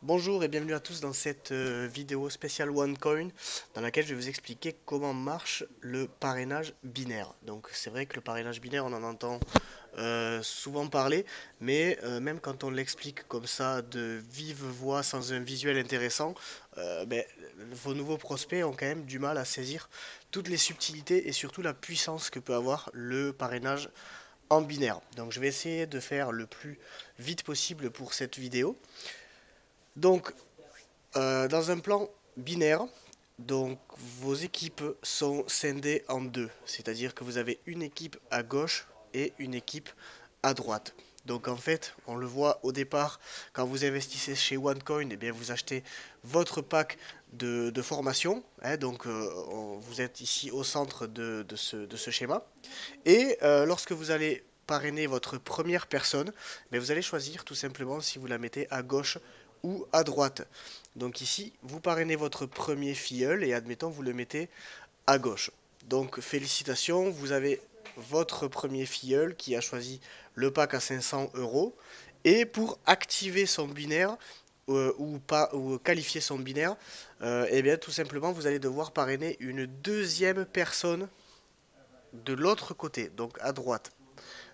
Bonjour et bienvenue à tous dans cette vidéo spéciale OneCoin dans laquelle je vais vous expliquer comment marche le parrainage binaire. Donc c'est vrai que le parrainage binaire on en entend souvent parler, mais même quand on l'explique comme ça de vive voix sans un visuel intéressant, ben, vos nouveaux prospects ont quand même du mal à saisir toutes les subtilités et surtout la puissance que peut avoir le parrainage en binaire. Donc je vais essayer de faire le plus vite possible pour cette vidéo. Donc dans un plan binaire, donc vos équipes sont scindées en deux, c'est-à-dire que vous avez une équipe à gauche et une équipe à droite. Donc en fait, on le voit au départ, quand vous investissez chez OneCoin, eh bien vous achetez votre pack de formation, hein, donc vous êtes ici au centre de ce schéma. Et lorsque vous allez parrainer votre première personne, mais vous allez choisir tout simplement si vous la mettez à gauche ou à droite. Donc ici, vous parrainez votre premier filleul et admettons vous le mettez à gauche. Donc félicitations, vous avez votre premier filleul qui a choisi le pack à 500 euros. Et pour activer son binaire ou pas ou qualifier son binaire, eh bien tout simplement vous allez devoir parrainer une deuxième personne de l'autre côté, donc à droite.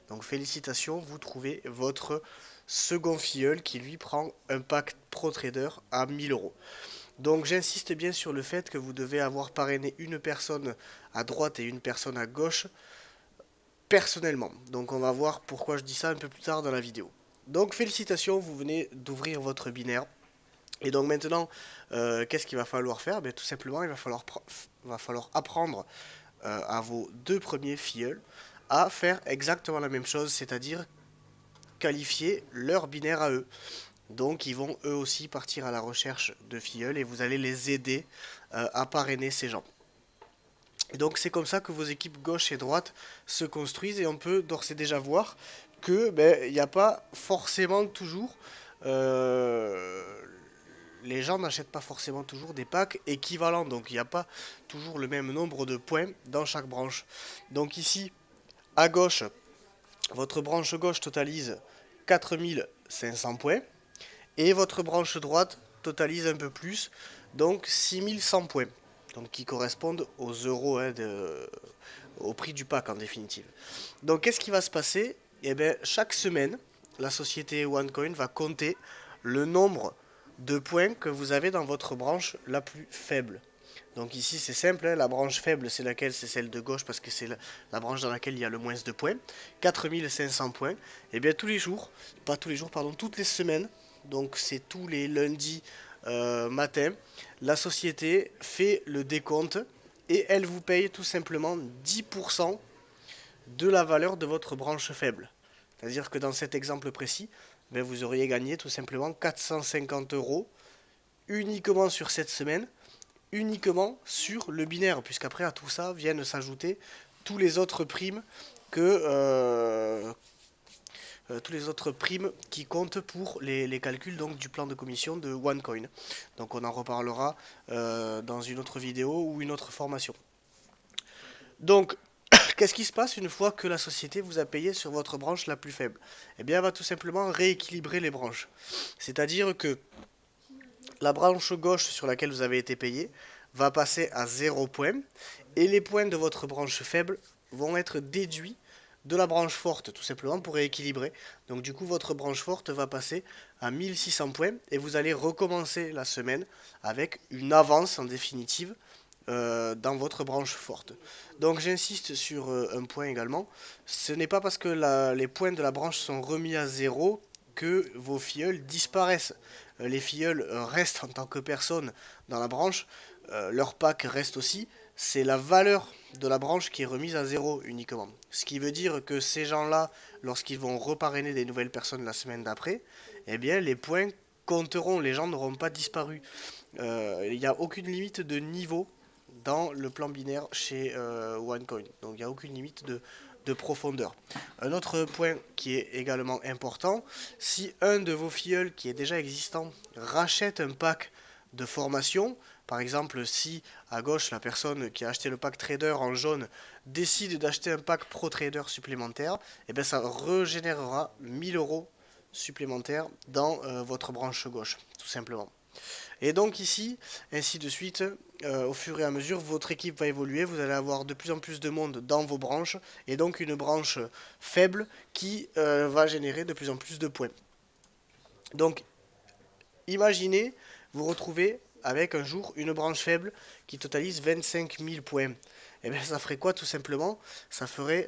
Donc félicitations, vous trouvez votre second filleul qui lui prend un pack Pro Trader à 1000 euros. Donc j'insiste bien sur le fait que vous devez avoir parrainé une personne à droite et une personne à gauche personnellement. Donc on va voir pourquoi je dis ça un peu plus tard dans la vidéo. Donc félicitations, vous venez d'ouvrir votre binaire. Et donc maintenant, qu'est-ce qu'il va falloir faire? Tout simplement, il va falloir apprendre à vos deux premiers filleuls à faire exactement la même chose, c'est-à-dire qualifier leur binaire à eux. Donc ils vont eux aussi partir à la recherche de filleuls et vous allez les aider à parrainer ces gens. Et donc c'est comme ça que vos équipes gauche et droite se construisent et on peut d'ores et déjà voir que il n'y a pas forcément toujours les gens n'achètent pas forcément toujours des packs équivalents, donc il n'y a pas toujours le même nombre de points dans chaque branche. Donc ici, à gauche, votre branche gauche totalise 4500 points et votre branche droite totalise un peu plus, donc 6100 points, donc qui correspondent aux euros, hein, au prix du pack en définitive. Donc qu'est-ce qui va se passer? Eh bien, chaque semaine, la société OneCoin va compter le nombre de points que vous avez dans votre branche la plus faible. Donc ici c'est simple, hein, la branche faible c'est laquelle? C'est celle de gauche parce que c'est la branche dans laquelle il y a le moins de points. 4500 points. Et bien tous les jours, pas tous les jours, pardon, toutes les semaines, donc c'est tous les lundis matin, la société fait le décompte et elle vous paye tout simplement 10% de la valeur de votre branche faible. C'est-à-dire que dans cet exemple précis, vous auriez gagné tout simplement 450 euros uniquement sur cette semaine, uniquement sur le binaire, puisqu'après à tout ça viennent s'ajouter tous les autres primes que tous les autres primes qui comptent pour les calculs donc, du plan de commission de OneCoin. Donc on en reparlera dans une autre vidéo ou une autre formation. Donc qu'est-ce qui se passe une fois que la société vous a payé sur votre branche la plus faible? Eh bien, elle va tout simplement rééquilibrer les branches. C'est-à-dire que la branche gauche sur laquelle vous avez été payé va passer à 0 points et les points de votre branche faible vont être déduits de la branche forte, tout simplement pour rééquilibrer. Donc du coup, votre branche forte va passer à 1600 points et vous allez recommencer la semaine avec une avance en définitive dans votre branche forte. Donc j'insiste sur un point également, ce n'est pas parce que les points de la branche sont remis à zéro que vos filleuls disparaissent. Les filleuls restent en tant que personne dans la branche, leur pack reste aussi, c'est la valeur de la branche qui est remise à zéro uniquement. Ce qui veut dire que ces gens-là, lorsqu'ils vont reparrainer des nouvelles personnes la semaine d'après, eh bien les points compteront, les gens n'auront pas disparu. Il n'y a aucune limite de niveau dans le plan binaire chez OneCoin. Donc il n'y a aucune limite de profondeur. Un autre point qui est également important, si un de vos filleuls qui est déjà existant rachète un pack de formation, par exemple si à gauche la personne qui a acheté le pack trader en jaune décide d'acheter un pack pro trader supplémentaire, et bien ça régénérera 1000 euros supplémentaires dans votre branche gauche, tout simplement. Et donc ici, ainsi de suite, au fur et à mesure, votre équipe va évoluer, vous allez avoir de plus en plus de monde dans vos branches, et donc une branche faible qui va générer de plus en plus de points. Donc, imaginez, vous retrouvez avec un jour une branche faible qui totalise 25 000 points. Et bien ça ferait quoi tout simplement? Ça ferait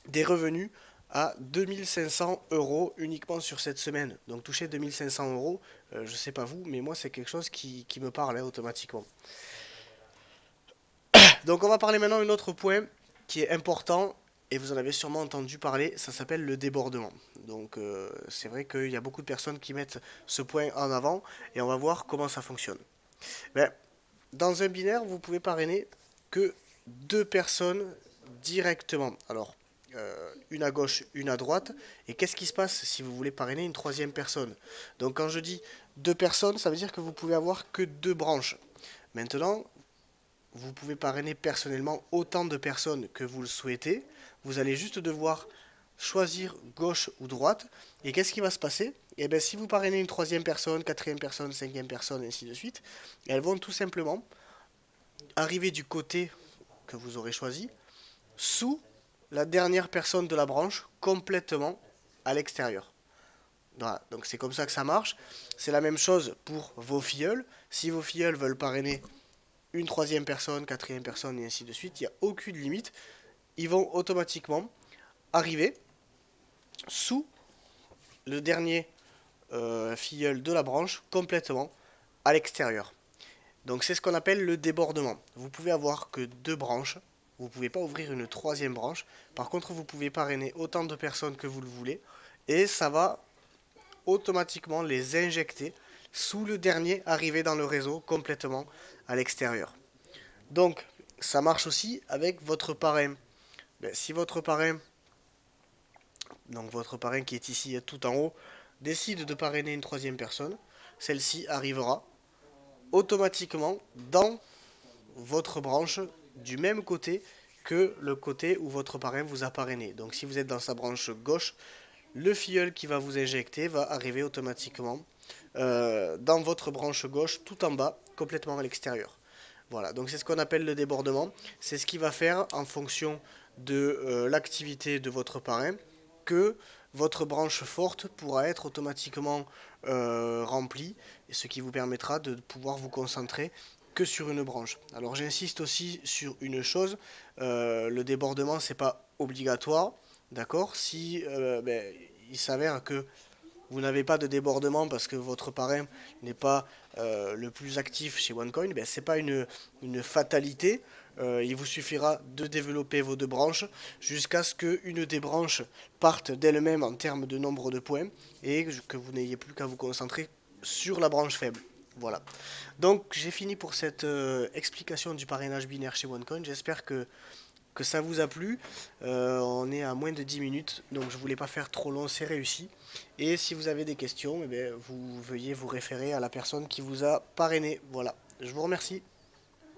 des revenus à 2500 euros uniquement sur cette semaine. Donc toucher 2500 euros, je sais pas vous, mais moi c'est quelque chose qui me parle automatiquement. Donc on va parler maintenant d'un autre point qui est important, et vous en avez sûrement entendu parler, ça s'appelle le débordement. Donc c'est vrai qu'il y a beaucoup de personnes qui mettent ce point en avant, et on va voir comment ça fonctionne. Ben, dans un binaire, vous pouvez parrainer que deux personnes directement. Alors, une à gauche, une à droite. Et qu'est-ce qui se passe si vous voulez parrainer une troisième personne? Donc quand je dis deux personnes, ça veut dire que vous pouvez avoir que deux branches. Maintenant, vous pouvez parrainer personnellement autant de personnes que vous le souhaitez. Vous allez juste devoir choisir gauche ou droite. Et qu'est-ce qui va se passer? Eh bien, si vous parrainez une troisième personne, quatrième personne, cinquième personne, et ainsi de suite, elles vont tout simplement arriver du côté que vous aurez choisi, sous la dernière personne de la branche, complètement à l'extérieur. Voilà, donc c'est comme ça que ça marche. C'est la même chose pour vos filleuls. Si vos filleuls veulent parrainer une troisième personne, quatrième personne, et ainsi de suite, il n'y a aucune limite. Ils vont automatiquement arriver sous le dernier filleul de la branche, complètement à l'extérieur. Donc c'est ce qu'on appelle le débordement. Vous pouvez avoir que deux branches. Vous ne pouvez pas ouvrir une troisième branche. Par contre, vous pouvez parrainer autant de personnes que vous le voulez. Et ça va automatiquement les injecter sous le dernier arrivé dans le réseau complètement à l'extérieur. Donc, ça marche aussi avec votre parrain. Ben, si votre parrain, donc votre parrain qui est ici tout en haut, décide de parrainer une troisième personne, celle-ci arrivera automatiquement dans votre branche du même côté que le côté où votre parrain vous a parrainé. Donc si vous êtes dans sa branche gauche, le filleul qui va vous injecter va arriver automatiquement dans votre branche gauche, tout en bas, complètement à l'extérieur. Voilà, donc c'est ce qu'on appelle le débordement. C'est ce qui va faire, en fonction de l'activité de votre parrain, que votre branche forte pourra être automatiquement remplie, ce qui vous permettra de pouvoir vous concentrer que sur une branche. Alors j'insiste aussi sur une chose, le débordement c'est pas obligatoire, d'accord? Si il s'avère que vous n'avez pas de débordement parce que votre parrain n'est pas le plus actif chez OneCoin, ben, ce n'est pas une fatalité. Il vous suffira de développer vos deux branches jusqu'à ce qu'une des branches parte d'elle-même en termes de nombre de points et que vous n'ayez plus qu'à vous concentrer sur la branche faible. Voilà. Donc j'ai fini pour cette explication du parrainage binaire chez OneCoin. J'espère que ça vous a plu. On est à moins de 10 minutes, donc je voulais pas faire trop long, c'est réussi. Et si vous avez des questions, eh bien, vous veuillez vous référer à la personne qui vous a parrainé. Voilà, je vous remercie.